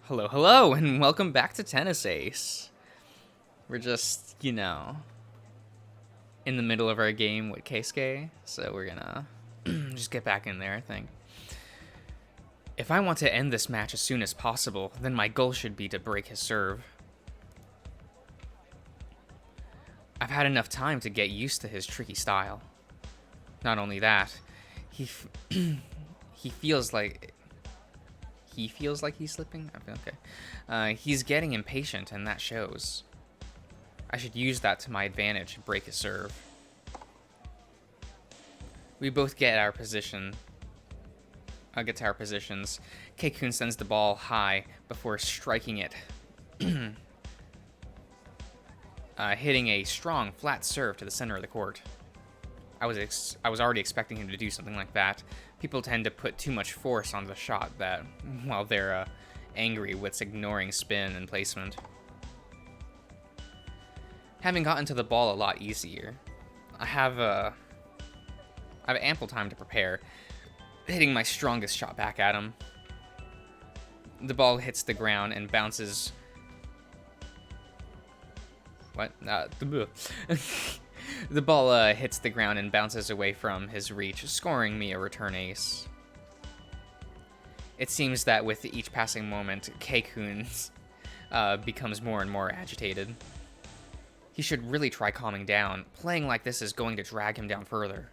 Hello, hello, and welcome back to Tennis Ace. We're just, in the middle of our game with Keisuke, so we're gonna just get back in there, I think. If I want to end this match as soon as possible, then my goal should be to break his serve. I've had enough time to get used to his tricky style. Not only that, he he feels like he's slipping? Okay. He's getting impatient, and that shows. I should use that to my advantage and break his serve. We both get our position. Get to our positions. Keikun sends the ball high before striking it. Hitting a strong, flat serve to the center of the court. I was already expecting him to do something like that. People tend to put too much force on the shot that, while they're angry, with ignoring spin and placement. Having gotten to the ball a lot easier, I have ample time to prepare, hitting my strongest shot back at him. The ball hits the ground and bounces. What? The ball hits the ground and bounces away from his reach, scoring me a return ace. It seems that with each passing moment, Keikun becomes more and more agitated. He should really try calming down. Playing like this is going to drag him down further.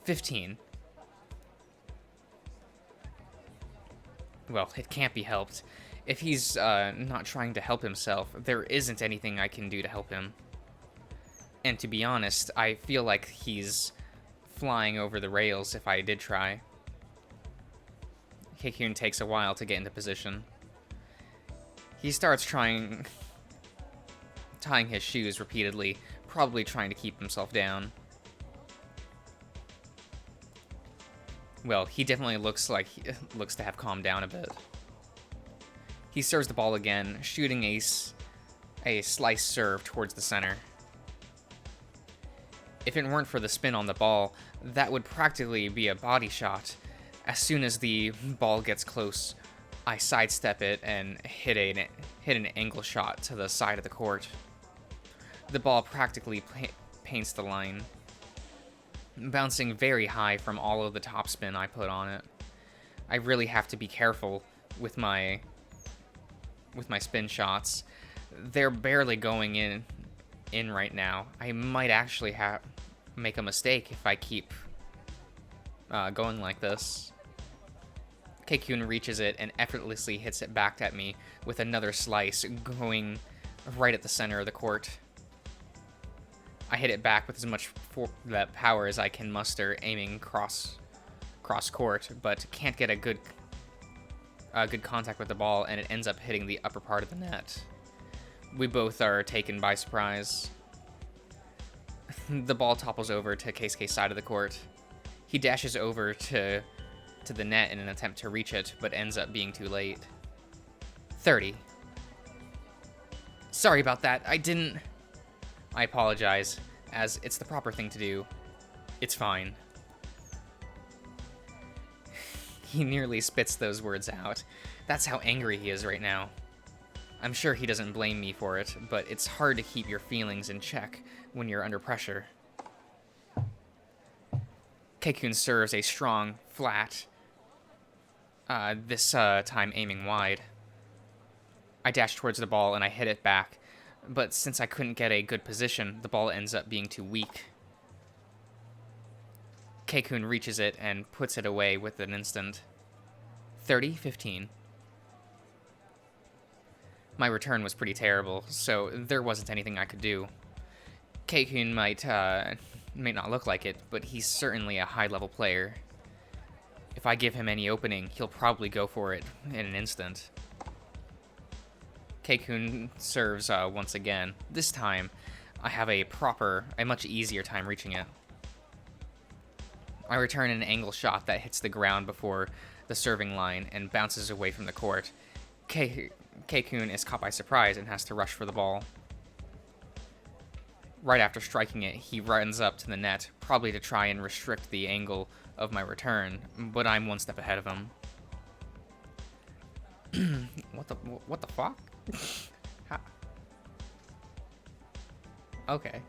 15. Well, it can't be helped. If he's not trying to help himself, there isn't anything I can do to help him. And to be honest, I feel like he's flying over the rails if I did try. Keikun takes a while to get into position. He starts tying his shoes repeatedly, probably trying to keep himself down. Well, he definitely looks to have calmed down a bit. He serves the ball again, shooting a slice serve towards the center. If it weren't for the spin on the ball, that would practically be a body shot. As soon as the ball gets close, I sidestep it and hit an angle shot to the side of the court. The ball practically paints the line, bouncing very high from all of the topspin I put on it. I really have to be careful with my spin shots. They're barely going in right now. I might actually make a mistake if I keep going like this. Keikun reaches it and effortlessly hits it back at me with another slice, going right at the center of the court. I hit it back with as much power as I can muster, aiming cross court, but can't get a good contact with the ball, and it ends up hitting the upper part of the net. We both are taken by surprise. The ball topples over to Keisuke's side of the court. He dashes over to the net in an attempt to reach it, but ends up being too late. 30. Sorry about that. I apologize, as it's the proper thing to do. It's fine. He nearly spits those words out. That's how angry he is right now. I'm sure he doesn't blame me for it, but it's hard to keep your feelings in check when you're under pressure. Keikun serves a strong, flat, this time aiming wide. I dash towards the ball and I hit it back, but since I couldn't get a good position, the ball ends up being too weak. Keikun reaches it and puts it away with an instant. 30-15. My return was pretty terrible, so there wasn't anything I could do. Keikun might not look like it, but he's certainly a high-level player. If I give him any opening, he'll probably go for it in an instant. Keikun serves once again. This time, I have a much easier time reaching it. I return an angle shot that hits the ground before the serving line and bounces away from the court. Keikun is caught by surprise and has to rush for the ball. Right after striking it, he runs up to the net, probably to try and restrict the angle of my return, but I'm one step ahead of him. What the fuck? How? Okay.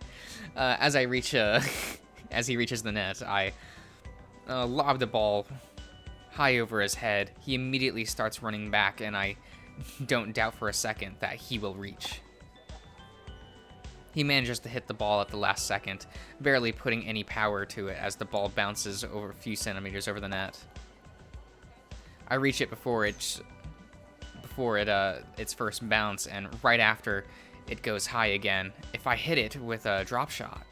As I reach, as he reaches the net, I lob the ball high over his head. He immediately starts running back, and I don't doubt for a second that he will reach. He manages to hit the ball at the last second, barely putting any power to it as the ball bounces over a few centimeters over the net. I reach it before its first bounce, and right after it goes high again. If I hit it with a drop shot,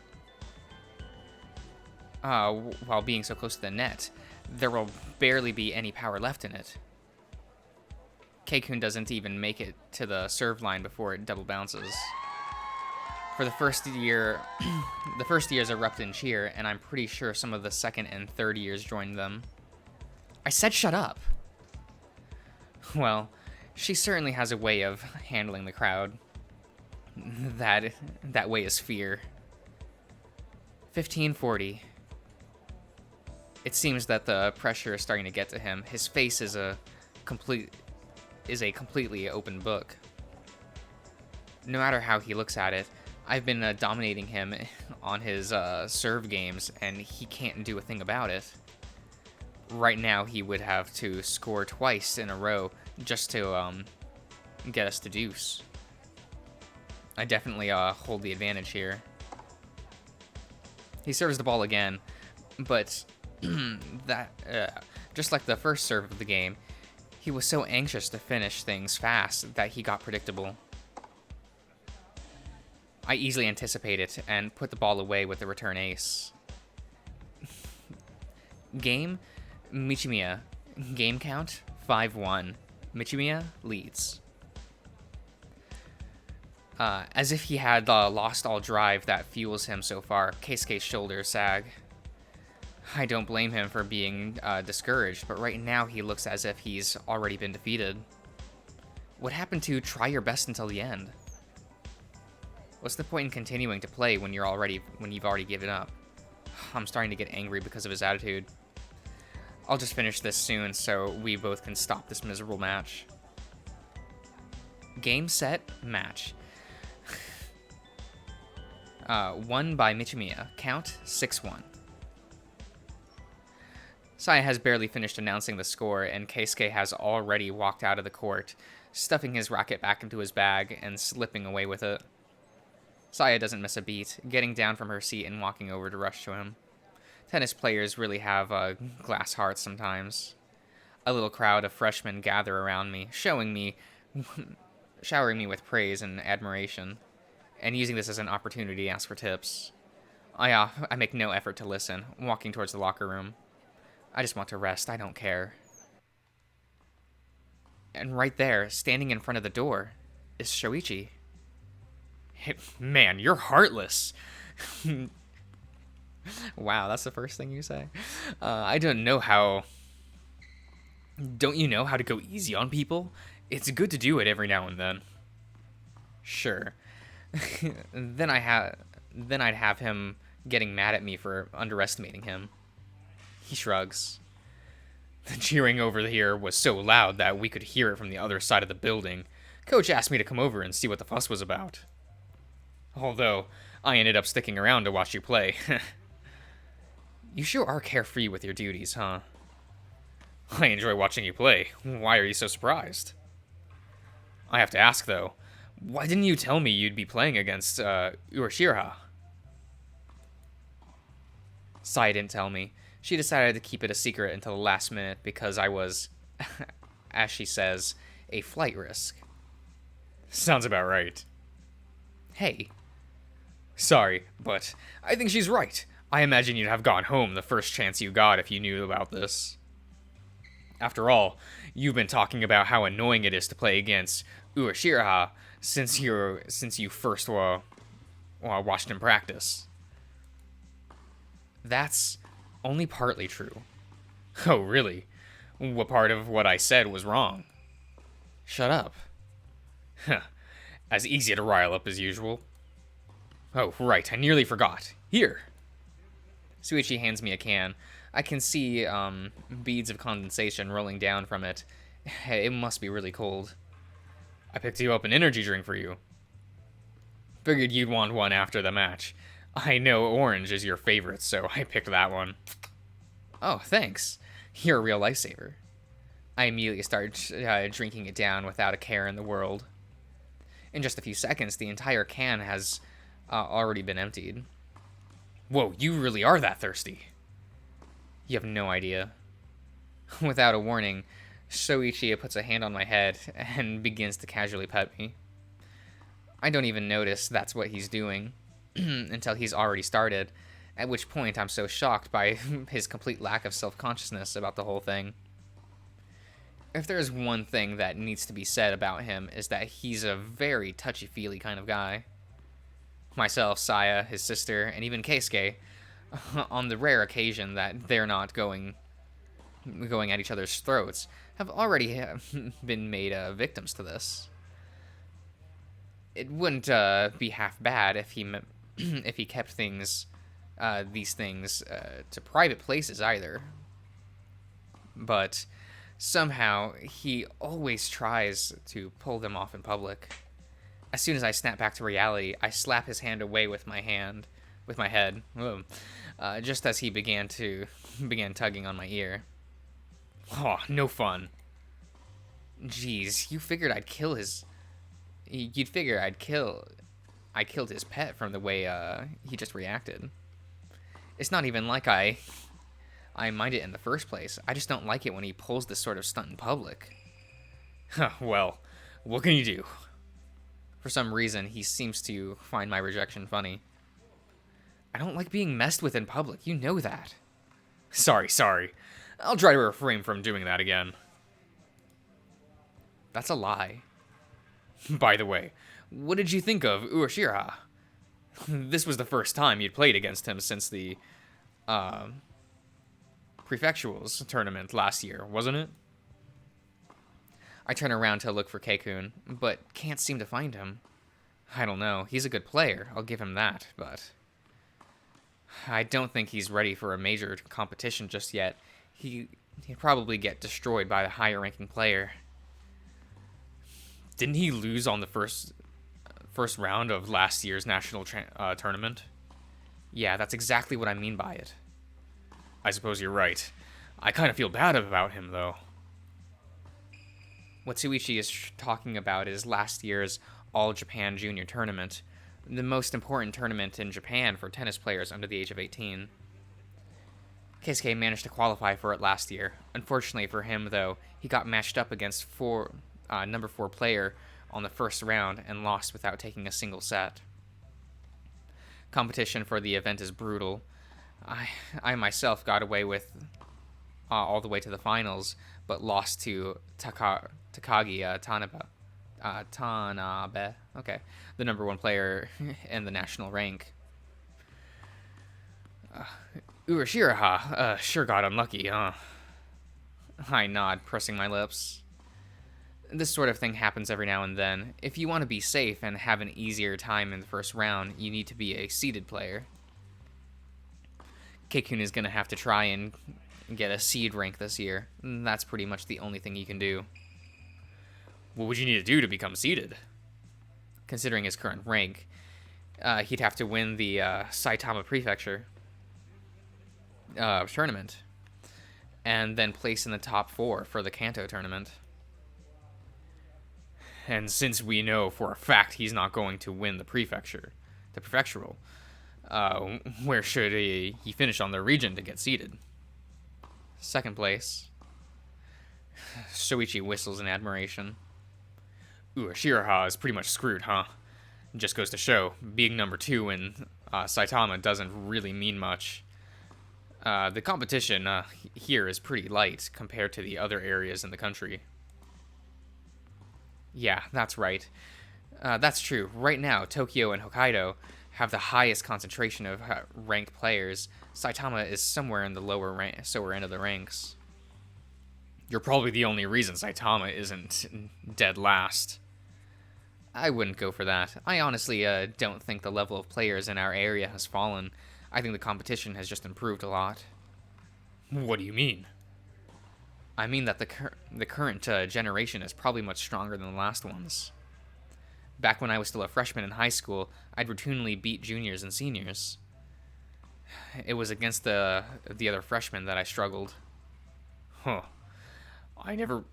while being so close to the net, there will barely be any power left in it. Keikun doesn't even make it to the serve line before it double bounces. For the first year, the first years erupt in cheer, and I'm pretty sure some of the second and third years joined them. I said shut up! Well, she certainly has a way of handling the crowd. That way is fear. 1540. It seems that the pressure is starting to get to him. His face is a completely open book. No matter how he looks at it, I've been dominating him on his serve games, and he can't do a thing about it. Right now, he would have to score twice in a row just to get us to deuce. I definitely hold the advantage here. He serves the ball again, but just like the first serve of the game, he was so anxious to finish things fast that he got predictable. I easily anticipate it and put the ball away with the return ace. Game, Michimiya. Game count, 5-1. Michimiya leads. As if he had lost all drive that fuels him so far, Keisuke's shoulders sag. I don't blame him for being discouraged, but right now he looks as if he's already been defeated. What happened to try your best until the end? What's the point in continuing to play when you've already given up? I'm starting to get angry because of his attitude. I'll just finish this soon so we both can stop this miserable match. Game, set, match. Won by Michimiya. Count, 6-1. Saya has barely finished announcing the score, and Keisuke has already walked out of the court, stuffing his racket back into his bag and slipping away with it. Saya doesn't miss a beat, getting down from her seat and walking over to rush to him. Tennis players really have glass hearts sometimes. A little crowd of freshmen gather around me, showering me with praise and admiration, and using this as an opportunity to ask for tips. I make no effort to listen, walking towards the locker room. I just want to rest, I don't care. And right there, standing in front of the door, is Shoichi. Hey, man, you're heartless. Wow, that's the first thing you say? I don't know how... Don't you know how to go easy on people? It's good to do it every now and then. Sure. Then I'd have him getting mad at me for underestimating him. He shrugs. The cheering over here was so loud that we could hear it from the other side of the building. Coach asked me to come over and see what the fuss was about. Although, I ended up sticking around to watch you play. You sure are carefree with your duties, huh? I enjoy watching you play. Why are you so surprised? I have to ask, though, why didn't you tell me you'd be playing against, Urashira? Sai didn't tell me. She decided to keep it a secret until the last minute because I was, as she says, a flight risk. Sounds about right. Hey. Sorry, but I think she's right. I imagine you'd have gone home the first chance you got if you knew about this. After all, you've been talking about how annoying it is to play against Urashira since you first watched him practice. That's only partly true. Oh, really? What part of what I said was wrong? Shut up. Huh. As easy to rile up as usual. Oh, right, I nearly forgot. Here. Suichi hands me a can. I can see beads of condensation rolling down from it, It must be really cold. I picked you up an energy drink for you. Figured you'd want one after the match. I know orange is your favorite, so I picked that one. Oh, thanks. You're a real lifesaver. I immediately started drinking it down without a care in the world. In just a few seconds, the entire can has already been emptied. Whoa, you really are that thirsty. You have no idea. Without a warning, Shoichi puts a hand on my head and begins to casually pet me. I don't even notice that's what he's doing until he's already started, at which point I'm so shocked by his complete lack of self-consciousness about the whole thing. If there's one thing that needs to be said about him is that he's a very touchy-feely kind of guy. Myself, Saya, his sister, and even Keisuke, on the rare occasion that they're not going at each other's throats, have already been made victims to this. It wouldn't be half bad if he if he kept these things to private places either. But somehow he always tries to pull them off in public. As soon as I snap back to reality, I slap his hand away with my head, just as he began tugging on my ear. Oh, no fun. Jeez, you'd figure I killed his pet from the way he just reacted. It's not even like I mind it in the first place. I just don't like it when he pulls this sort of stunt in public. Well, what can you do? For some reason, he seems to find my rejection funny. I don't like being messed with in public, you know that. Sorry. I'll try to refrain from doing that again. That's a lie. By the way, what did you think of Urashira? This was the first time you'd played against him since the prefecturals tournament last year, wasn't it? I turn around to look for Keikun, but can't seem to find him. I don't know. He's a good player, I'll give him that, but I don't think he's ready for a major competition just yet. He'd probably get destroyed by the higher-ranking player. Didn't he lose on the first round of last year's national tournament? Yeah, that's exactly what I mean by it. I suppose you're right. I kind of feel bad about him, though. What Tsuichi is talking about is last year's All-Japan Junior Tournament, the most important tournament in Japan for tennis players under the age of 18. Keisuke managed to qualify for it last year. Unfortunately for him, though, he got matched up against number 4 player on the first round and lost without taking a single set. Competition for the event is brutal. I myself got away with all the way to the finals, but lost to Takagi Tanabe, okay, the number 1 player in the national rank. Urashira sure got unlucky, huh? I nod, pursing my lips. This sort of thing happens every now and then. If you want to be safe and have an easier time in the first round, you need to be a seeded player. Keikun is going to have to try and get a seed rank this year. That's pretty much the only thing he can do. What would you need to do to become seeded? Considering his current rank, he'd have to win the Saitama Prefecture tournament, and then place in the top 4 for the Kanto tournament. And since we know for a fact he's not going to win the prefectural, where should he finish on the region to get seeded? Second place. Shoichi whistles in admiration. Urashira is pretty much screwed, huh? Just goes to show, being number 2 in Saitama doesn't really mean much. The competition here is pretty light compared to the other areas in the country. Yeah, that's right. That's true. Right now, Tokyo and Hokkaido have the highest concentration of ranked players. Saitama is somewhere in the lower end of the ranks. You're probably the only reason Saitama isn't dead last. I wouldn't go for that. I honestly don't think the level of players in our area has fallen. I think the competition has just improved a lot. What do you mean? I mean that the current generation is probably much stronger than the last ones. Back when I was still a freshman in high school, I'd routinely beat juniors and seniors. It was against the other freshmen that I struggled. Huh. I never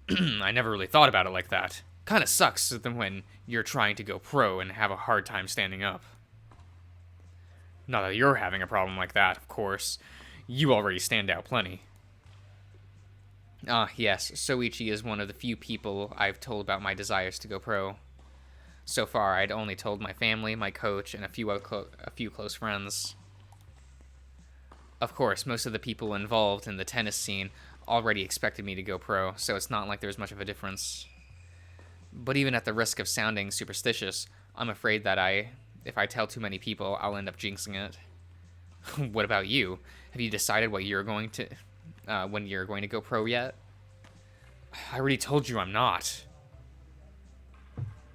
I never really thought about it like that. Kinda sucks when you're trying to go pro and have a hard time standing up. Not that you're having a problem like that, of course. You already stand out plenty. Ah, yes, Soichi is one of the few people I've told about my desires to go pro. So far, I'd only told my family, my coach, and a few close friends. Of course, most of the people involved in the tennis scene already expected me to go pro, so it's not like there's much of a difference. But even at the risk of sounding superstitious, I'm afraid that if I tell too many people, I'll end up jinxing it. What about you? Have you decided what you're going to, when you're going to go pro yet? I already told you I'm not.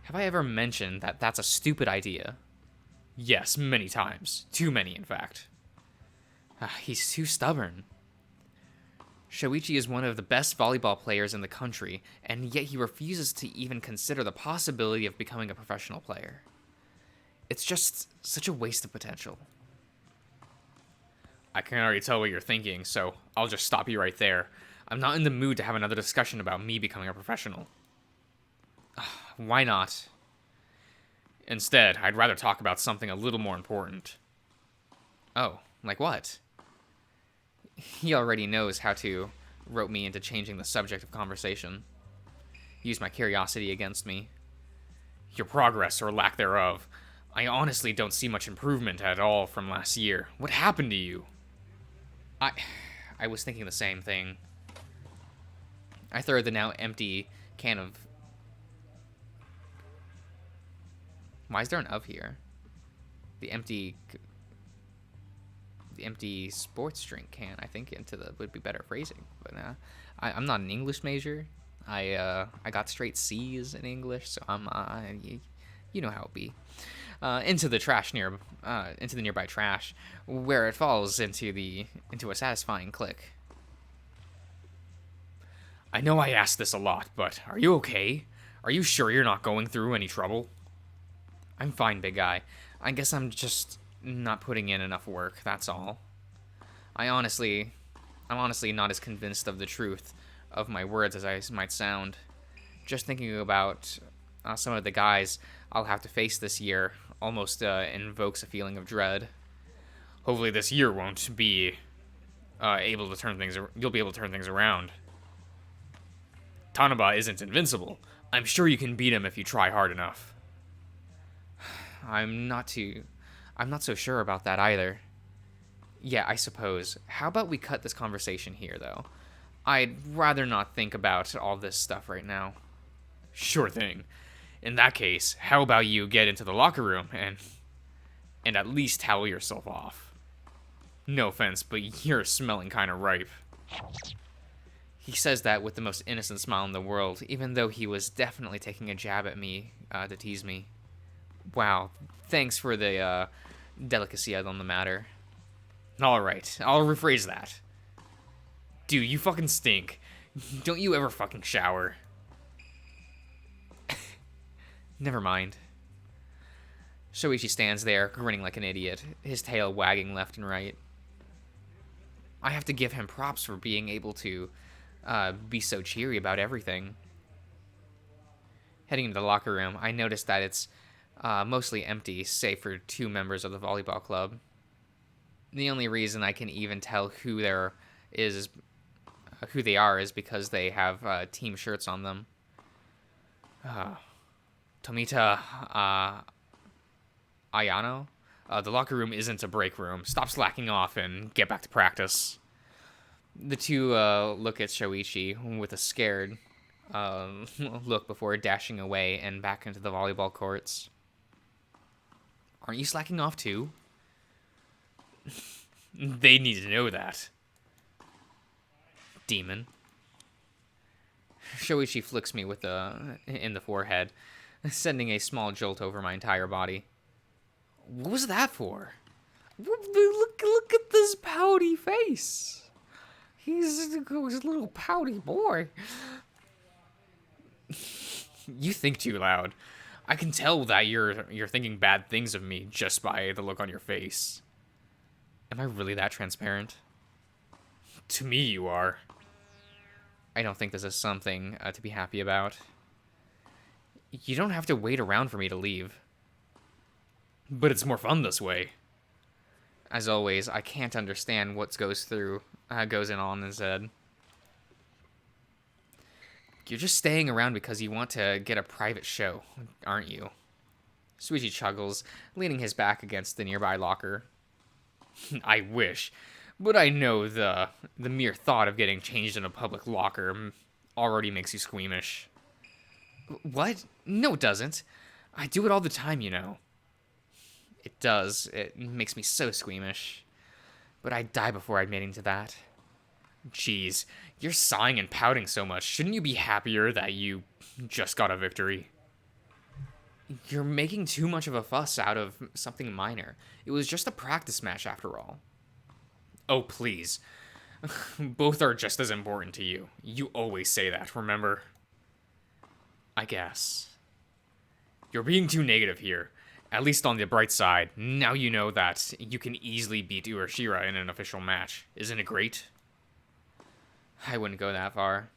Have I ever mentioned that that's a stupid idea? Yes, many times. Too many, in fact. He's too stubborn. Shoichi is one of the best volleyball players in the country, and yet he refuses to even consider the possibility of becoming a professional player. It's just such a waste of potential. I can already tell what you're thinking, so I'll just stop you right there. I'm not in the mood to have another discussion about me becoming a professional. Why not? Instead, I'd rather talk about something a little more important. Oh, like what? He already knows how to rope me into changing the subject of conversation. Use my curiosity against me. Your progress, or lack thereof. I honestly don't see much improvement at all from last year. What happened to you? I was thinking the same thing. I throw the now empty can of... Why is there an of here? The empty sports drink can, I think, would be better phrasing. But I'm not an English major. I got straight C's in English, so you know how it be. Into the nearby trash, where it falls into a satisfying click. I know I ask this a lot, but are you okay? Are you sure you're not going through any trouble? I'm fine, big guy. I guess I'm just not putting in enough work, that's all. I'm honestly not as convinced of the truth of my words as I might sound. Just thinking about some of the guys I'll have to face this year almost invokes a feeling of dread. Hopefully this year won't be able to turn things. You'll be able to turn things around. Tanaba isn't invincible. I'm sure you can beat him if you try hard enough. I'm not so sure about that either. Yeah, I suppose. How about we cut this conversation here, though? I'd rather not think about all this stuff right now. Sure thing. In that case, how about you get into the locker room and at least towel yourself off? No offense, but you're smelling kind of ripe. He says that with the most innocent smile in the world, even though he was definitely taking a jab at me to tease me. Wow, thanks for the delicacy on the matter. Alright, I'll rephrase that. Dude, you fucking stink. Don't you ever fucking shower. Never mind. Shoichi stands there, grinning like an idiot, his tail wagging left and right. I have to give him props for being able to be so cheery about everything. Heading into the locker room, I noticed that it's mostly empty, save for 2 members of the volleyball club. The only reason I can even tell who they are is because they have team shirts on them. Tomita Ayano? The locker room isn't a break room. Stop slacking off and get back to practice. The two look at Shoichi with a scared look before dashing away and back into the volleyball courts. Aren't you slacking off too? They need to know that. Demon. Shoichi flicks me in the forehead, sending a small jolt over my entire body. What was that for? Look at this pouty face. He's a little pouty boy. You think too loud. I can tell that you're thinking bad things of me just by the look on your face. Am I really that transparent? To me, you are. I don't think this is something to be happy about. You don't have to wait around for me to leave. But it's more fun this way. As always, I can't understand what goes on in his head. You're just staying around because you want to get a private show, aren't you? Suichi chuckles, leaning his back against the nearby locker. I wish, but I know the mere thought of getting changed in a public locker already makes you squeamish. What? No, it doesn't. I do it all the time, you know. It does. It makes me so squeamish. But I'd die before admitting to that. Jeez, you're sighing and pouting so much. Shouldn't you be happier that you just got a victory? You're making too much of a fuss out of something minor. It was just a practice match after all. Oh, please. Both are just as important to you. You always say that, remember? I guess. You're being too negative here. At least on the bright side, now you know that you can easily beat Urashira in an official match. Isn't it great? I wouldn't go that far.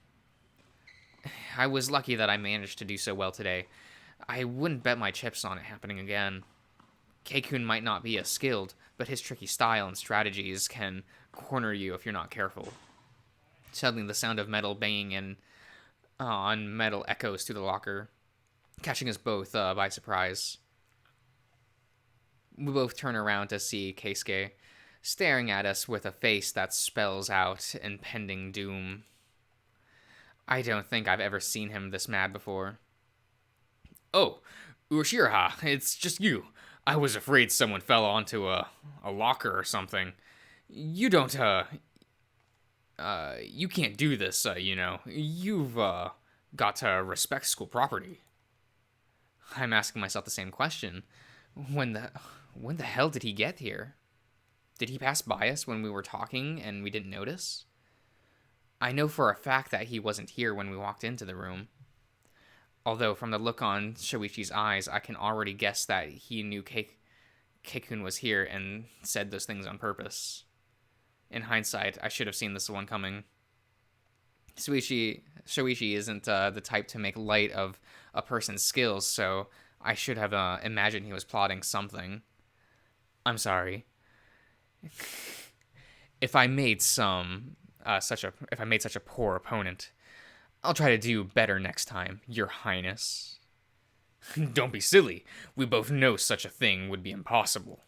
I was lucky that I managed to do so well today. I wouldn't bet my chips on it happening again. Keikun might not be as skilled, but his tricky style and strategies can corner you if you're not careful. Suddenly, the sound of metal banging on metal echoes through the locker, catching us both by surprise. We both turn around to see Keisuke, staring at us with a face that spells out impending doom. I don't think I've ever seen him this mad before. Oh, Urashira, it's just you. I was afraid someone fell onto a locker or something. You don't, you can't do this, you know. You've, got to respect school property. I'm asking myself the same question. When the hell did he get here? Did he pass by us when we were talking and we didn't notice? I know for a fact that he wasn't here when we walked into the room. Although from the look on Shoichi's eyes, I can already guess that he knew Keikun was here and said those things on purpose. In hindsight, I should have seen this one coming. Shoichi isn't the type to make light of a person's skills, so I should have imagined he was plotting something. I'm sorry. If I made such a poor opponent, I'll try to do better next time, Your Highness. Don't be silly. We both know such a thing would be impossible.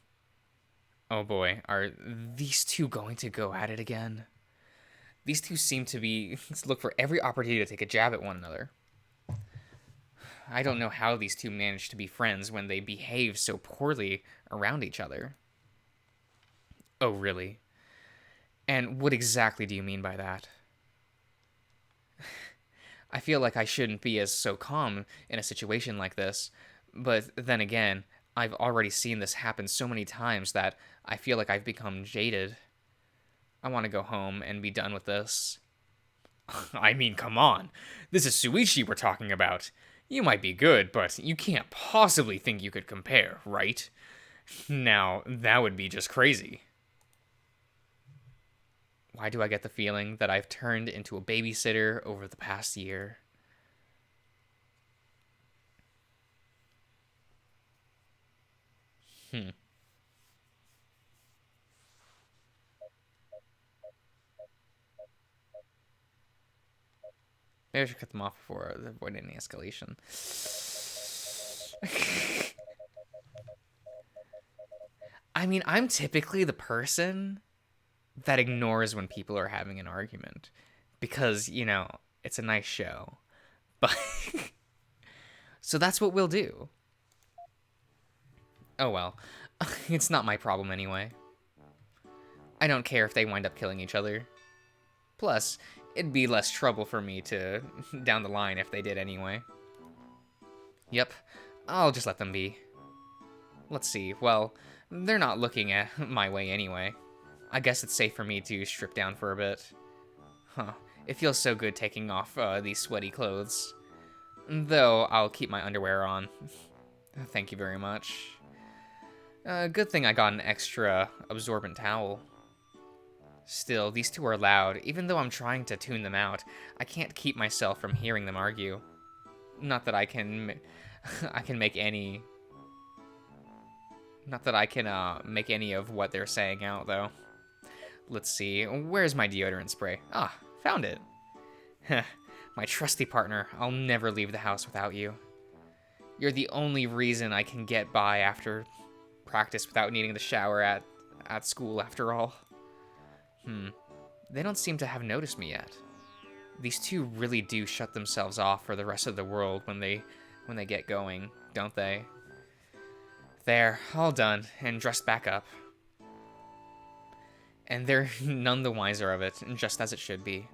Oh boy, are these two going to go at it again? These two seem to look for every opportunity to take a jab at one another. I don't know how these two manage to be friends when they behave so poorly around each other. Oh, really? And what exactly do you mean by that? I feel like I shouldn't be as so calm in a situation like this, but then again, I've already seen this happen so many times that I feel like I've become jaded. I want to go home and be done with this. I mean, come on. This is Suichi we're talking about. You might be good, but you can't possibly think you could compare, right? Now, that would be just crazy. Why do I get the feeling that I've turned into a babysitter over the past year? Maybe I should cut them off before I avoid any escalation. I mean, I'm typically the person that ignores when people are having an argument because, you know, it's a nice show. But so that's what we'll do. Oh well. It's not my problem anyway. I don't care if they wind up killing each other. Plus, it'd be less trouble for me to down the line if they did anyway. Yep, I'll just let them be. Let's see, well, they're not looking at my way anyway. I guess it's safe for me to strip down for a bit. Huh. It feels so good taking off these sweaty clothes. Though I'll keep my underwear on. Thank you very much. Good thing I got an extra absorbent towel. Still, these two are loud. Even though I'm trying to tune them out, I can't keep myself from hearing them argue. Not that I can, I can make any. Not that I can make any of what they're saying out though. Let's see. Where's my deodorant spray? Ah, found it. My trusty partner. I'll never leave the house without you. You're the only reason I can get by after practice without needing the shower at school after all. They don't seem to have noticed me yet. These two really do shut themselves off for the rest of the world when they get going, don't they? There, all done, and dressed back up. And they're none the wiser of it, just as it should be.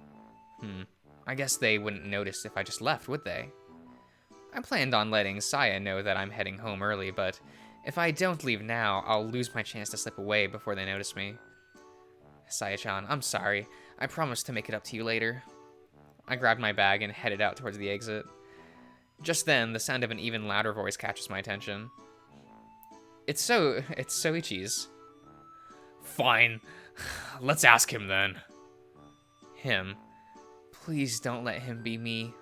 I guess they wouldn't notice if I just left, would they? I planned on letting Saya know that I'm heading home early, but if I don't leave now, I'll lose my chance to slip away before they notice me. Saya-chan, I'm sorry. I promise to make it up to you later. I grabbed my bag and headed out towards the exit. Just then, the sound of an even louder voice catches my attention. It's Soichi's. Fine. Let's ask him then. Him. Please don't let him be me.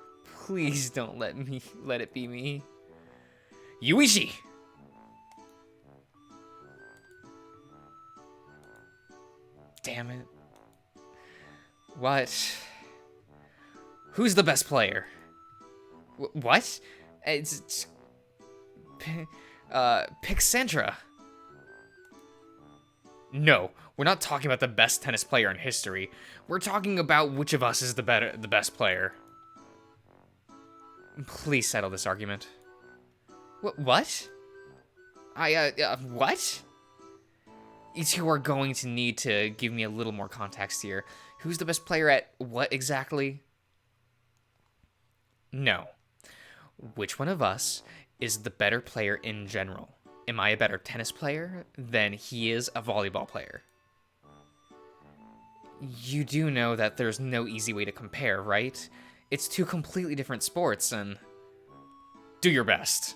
Please don't let it be me. Yuichi! Damn it. What? Who's the best player? What? It's pick Sandra. No, we're not talking about the best tennis player in history. We're talking about which of us is the best player. Please settle this argument. What? What? You two are going to need to give me a little more context here. Who's the best player at what exactly? No. Which one of us is the better player in general? Am I a better tennis player than he is a volleyball player? You do know that there's no easy way to compare, right? It's two completely different sports, and... Do your best.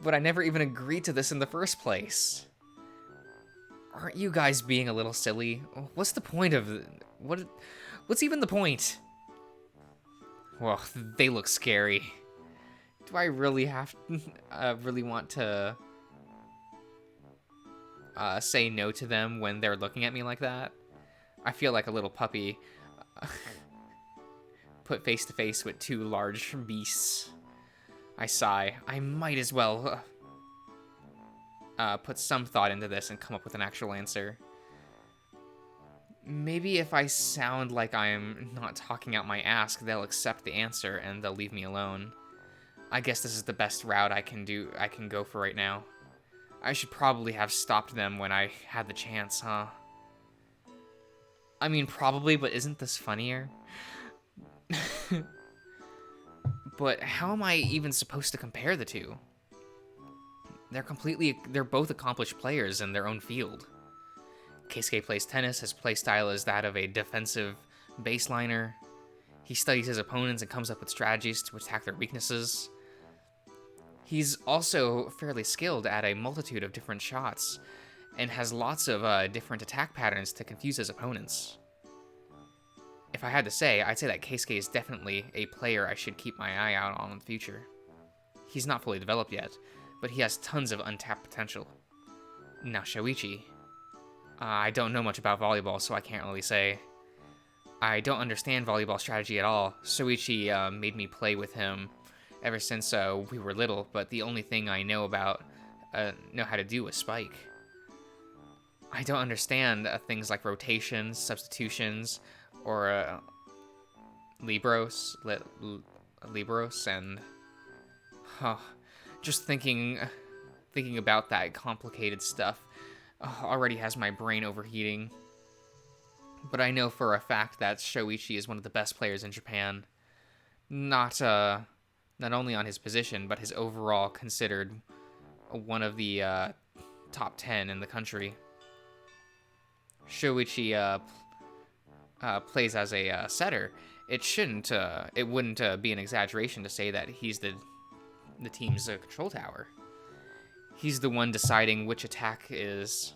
But I never even agreed to this in the first place. Aren't you guys being a little silly? What's the point of... What's even the point? Well, they look scary. Do I really really want to say no to them when they're looking at me like that? I feel like a little puppy put face to face with two large beasts. I sigh. I might as well put some thought into this and come up with an actual answer. Maybe if I sound like I'm not talking out my ass, they'll accept the answer and they'll leave me alone. I guess this is the best route I can go for right now. I should probably have stopped them when I had the chance, huh? I mean, probably, but isn't this funnier? But how am I even supposed to compare the two? They're both accomplished players in their own field. Keisuke plays tennis, his playstyle is that of a defensive baseliner. He studies his opponents and comes up with strategies to attack their weaknesses. He's also fairly skilled at a multitude of different shots, and has lots of different attack patterns to confuse his opponents. If I had to say, I'd say that Keisuke is definitely a player I should keep my eye out on in the future. He's not fully developed yet, but he has tons of untapped potential. Now Shoichi. I don't know much about volleyball, so I can't really say. I don't understand volleyball strategy at all. Shoichi made me play with him ever since we were little, but the only thing I know how to do is spike. I don't understand things like rotations, substitutions, or libros, and just thinking about that complicated stuff already has my brain overheating. But I know for a fact that Shoichi is one of the best players in Japan. not not only on his position, but his overall considered one of the top 10 in the country. Shoichi plays as a setter. It wouldn't be an exaggeration to say that he's the team's control tower. He's the one deciding which attack is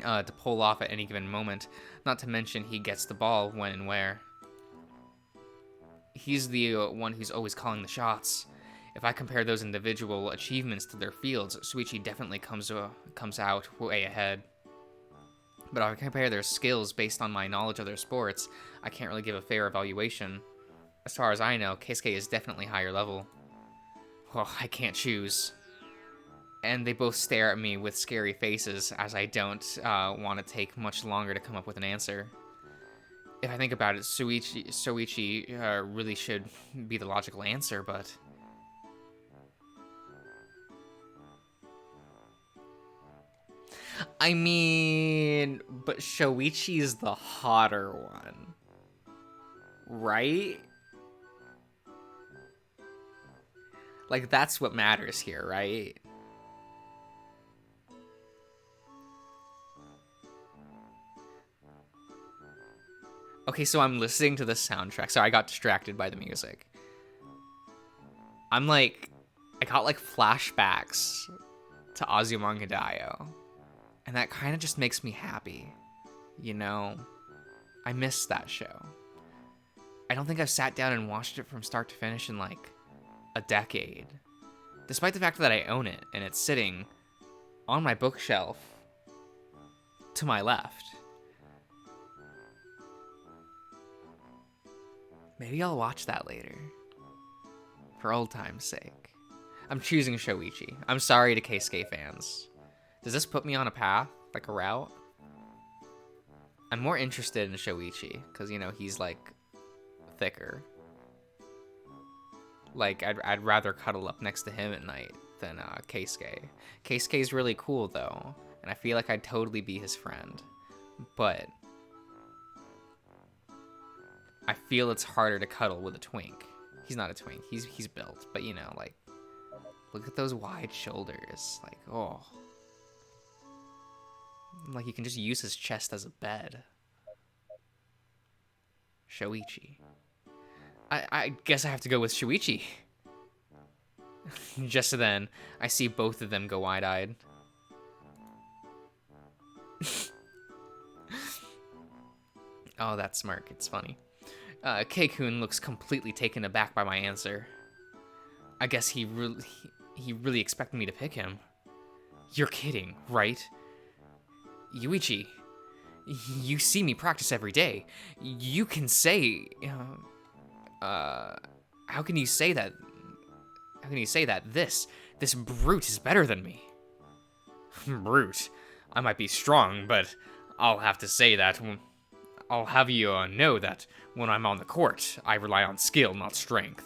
to pull off at any given moment. Not to mention he gets the ball when and where. He's the one who's always calling the shots. If I compare those individual achievements to their fields, Shuichi definitely comes out way ahead. But if I compare their skills based on my knowledge of their sports, I can't really give a fair evaluation. As far as I know, Keisuke is definitely higher level. Well, I can't choose. And they both stare at me with scary faces as I don't want to take much longer to come up with an answer. If I think about it, Soichi really should be the logical answer, but... I mean, but Shoichi's the hotter one, right? Like, that's what matters here, right? Okay, so I'm listening to the soundtrack. Sorry, I got distracted by the music. I got like flashbacks to Azumanga Daioh. And that kind of just makes me happy. You know, I miss that show. I don't think I've sat down and watched it from start to finish in like a decade. Despite the fact that I own it and it's sitting on my bookshelf to my left. Maybe I'll watch that later. For old time's sake. I'm choosing Shoichi. I'm sorry to Keisuke fans. Does this put me on a path? Like a route? I'm more interested in Shoichi, because, you know, he's, like, thicker. Like, I'd rather cuddle up next to him at night than Keisuke. Keisuke's really cool, though, and I feel like I'd totally be his friend. But I feel it's harder to cuddle with a twink. He's not a twink. He's built, but, you know, like, look at those wide shoulders. Like, oh... Like, you can just use his chest as a bed. Shoichi. I guess I have to go with Shoichi. Just then, I see both of them go wide-eyed. Oh, that smirk. It's funny. Keikun looks completely taken aback by my answer. I guess he really expected me to pick him. You're kidding, right? Yuichi, you see me practice every day. You can say, how can you say that? How can you say that this brute is better than me? Brute? I might be strong, but I'll have to say that. I'll have you know that when I'm on the court, I rely on skill, not strength.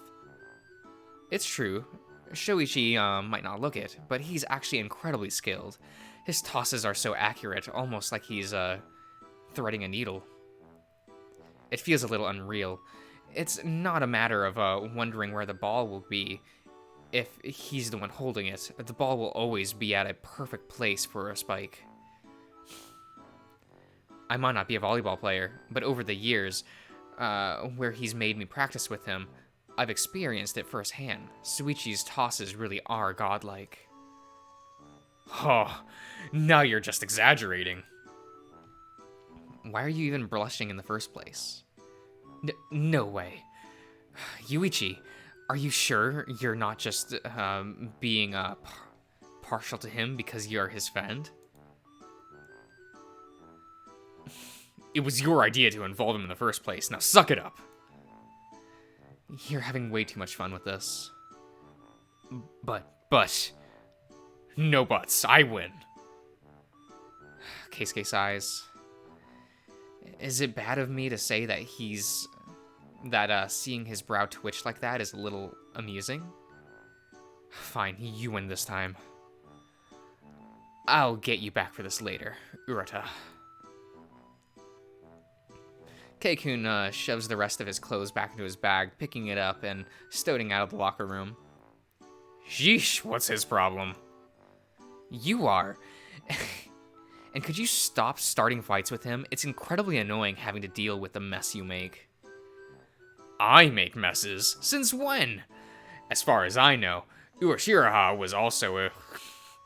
It's true. Shoichi might not look it, but he's actually incredibly skilled. His tosses are so accurate, almost like he's threading a needle. It feels a little unreal. It's not a matter of wondering where the ball will be. If he's the one holding it, the ball will always be at a perfect place for a spike. I might not be a volleyball player, but over the years, where he's made me practice with him, I've experienced it firsthand. Suichi's tosses really are godlike. Oh, now you're just exaggerating. Why are you even blushing in the first place? No way. Yuichi, are you sure you're not just being partial to him because you're his friend? It was your idea to involve him in the first place. Now suck it up. You're having way too much fun with this. But... No buts. I win. Keisuke sighs. Is it bad of me to say that seeing his brow twitch like that is a little amusing? Fine, you win this time. I'll get you back for this later, Urata. Keikun shoves the rest of his clothes back into his bag, picking it up and stowing out of the locker room. Sheesh, what's his problem? You are. And could you stop starting fights with him? It's incredibly annoying having to deal with the mess you make. I make messes? Since when? As far as I know, Uashiraha was also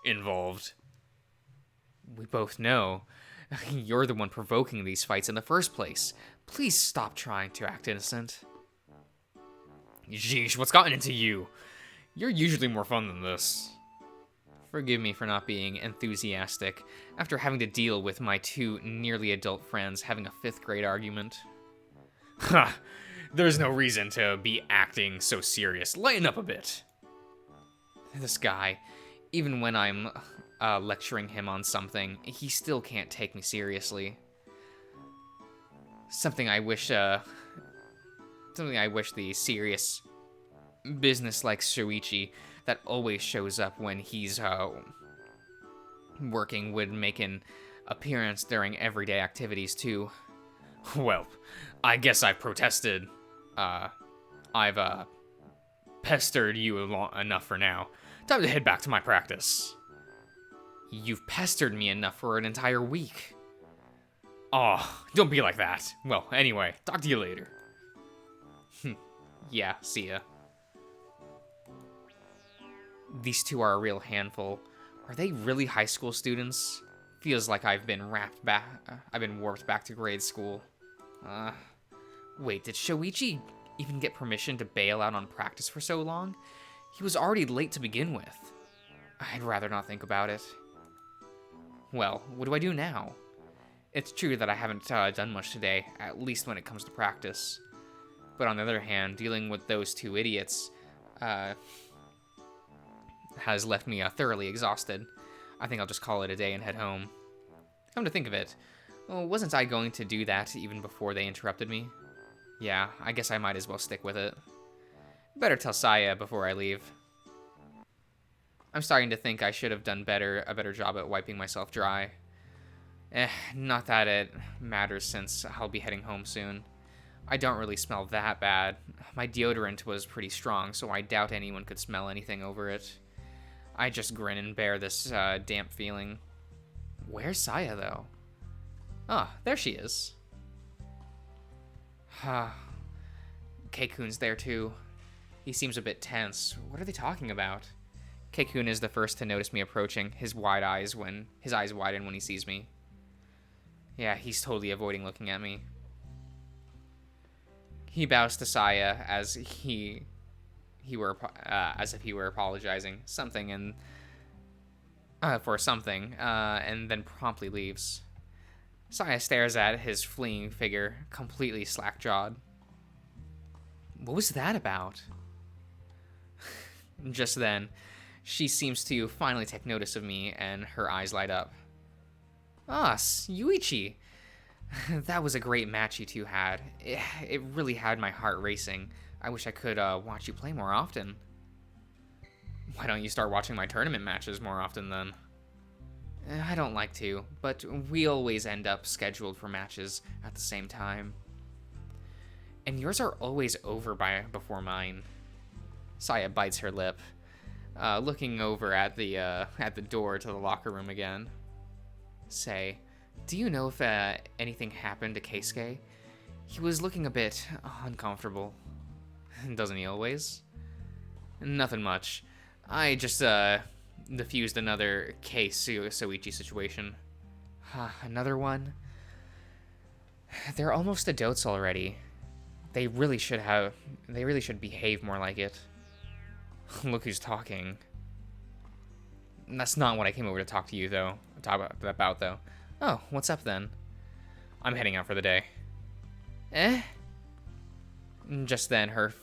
involved. We both know. You're the one provoking these fights in the first place. Please stop trying to act innocent. Jeesh, what's gotten into you? You're usually more fun than this. Forgive me for not being enthusiastic after having to deal with my two nearly adult friends having a 5th grade argument. Ha! There's no reason to be acting so serious. Lighten up a bit. This guy, even when I'm lecturing him on something, he still can't take me seriously. Something I wish the serious, business-like Shuichi that always shows up when he's working would make an appearance during everyday activities too. Well, I guess I've protested. I've pestered you enough for now. Time to head back to my practice. You've pestered me enough for an entire week. Aw, don't be like that. Well, anyway, talk to you later. Yeah, see ya. These two are a real handful. Are they really high school students? Feels like I've been warped back to grade school. Wait, did Shoichi even get permission to bail out on practice for so long? He was already late to begin with. I'd rather not think about it. Well, what do I do now? It's true that I haven't done much today, at least when it comes to practice. But on the other hand, dealing with those two idiots has left me thoroughly exhausted. I think I'll just call it a day and head home. Come to think of it, well, wasn't I going to do that even before they interrupted me? Yeah, I guess I might as well stick with it. Better tell Saya before I leave. I'm starting to think I should have done a better job at wiping myself dry. Not that it matters since I'll be heading home soon. I don't really smell that bad. My deodorant was pretty strong, so I doubt anyone could smell anything over it. I just grin and bear this damp feeling. Where's Saya, though? Ah, there she is. Keikun's there, too. He seems a bit tense. What are they talking about? Keikun is the first to notice me approaching, his eyes widen when he sees me. Yeah, he's totally avoiding looking at me. He bows to Saya as if he were apologizing for something, and then promptly leaves. Saya stares at his fleeing figure, completely slack-jawed. What was that about? Just then, she seems to finally take notice of me, and her eyes light up. Ah, Yuichi! That was a great match you two had. It really had my heart racing. I wish I could watch you play more often. Why don't you start watching my tournament matches more often then? I don't like to, but we always end up scheduled for matches at the same time. And yours are always over before mine. Saya bites her lip, looking over at the door to the locker room again. Say, do you know if anything happened to Keisuke? He was looking a bit uncomfortable. Doesn't he always? Nothing much. I just diffused another Soichi situation. Another one? They're almost adults already. They really should behave more like it. Look who's talking. That's not what I came over to talk to you though. About though. Oh, what's up then? I'm heading out for the day. Just then, her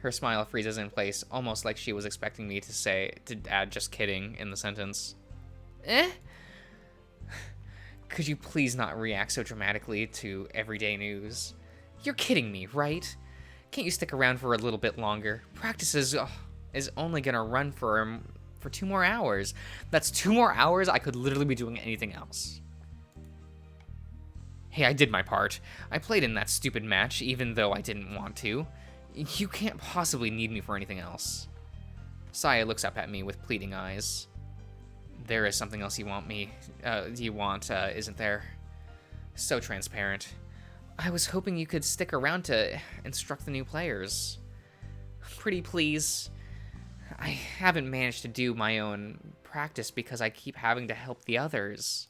smile freezes in place, almost like she was expecting me to add just kidding in the sentence. Could you please not react so dramatically to everyday news? You're kidding me, right? Can't you stick around for a little bit longer? Practice is only gonna run for 2 more hours. That's 2 more hours I could literally be doing anything else. Hey, I did my part. I played in that stupid match, even though I didn't want to. You can't possibly need me for anything else. Saya looks up at me with pleading eyes. There is something else isn't there? So transparent. I was hoping you could stick around to instruct the new players. Pretty please. I haven't managed to do my own practice because I keep having to help the others.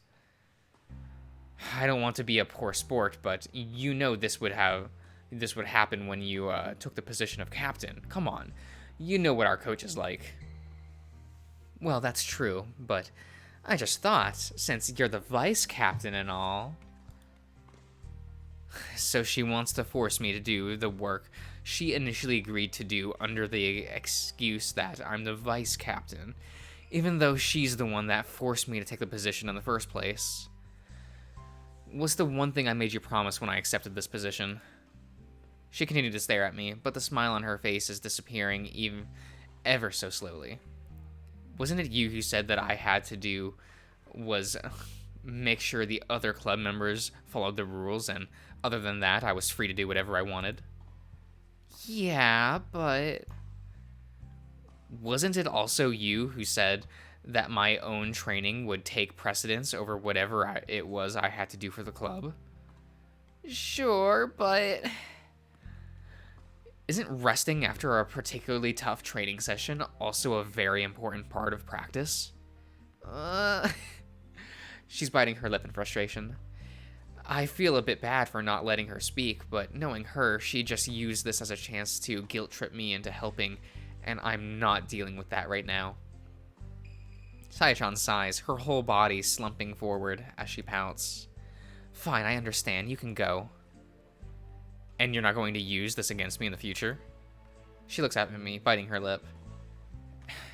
I don't want to be a poor sport, but you know this would happen when you took the position of captain. Come on. You know what our coach is like. Well, that's true, but I just thought, since you're the vice captain and all... So she wants to force me to do the work she initially agreed to do under the excuse that I'm the vice captain, even though she's the one that forced me to take the position in the first place. What's the one thing I made you promise when I accepted this position? She continued to stare at me, but the smile on her face is disappearing even ever so slowly. Wasn't it you who said that I had to do was make sure the other club members followed the rules, and other than that, I was free to do whatever I wanted? Yeah, but... Wasn't it also you who said that my own training would take precedence over whatever it was I had to do for the club? Sure, but... Isn't resting after a particularly tough training session also a very important part of practice? She's biting her lip in frustration. I feel a bit bad for not letting her speak, but knowing her, she just used this as a chance to guilt-trip me into helping, and I'm not dealing with that right now. Saya-chan sighs, her whole body slumping forward as she pouts. Fine, I understand. You can go. And you're not going to use this against me in the future? She looks at me, biting her lip.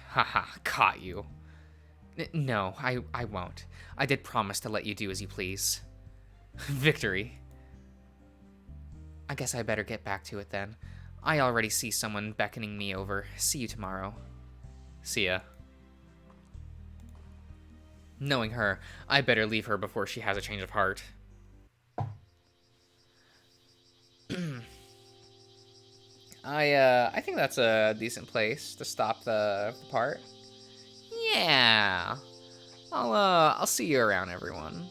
Haha, caught you. No, I won't. I did promise to let you do as you please. Victory. I guess I better get back to it then. I already see someone beckoning me over. See you tomorrow. See ya. Knowing her, I better leave her before she has a change of heart. I think that's a decent place to stop the part. Yeah. I'll see you around, everyone.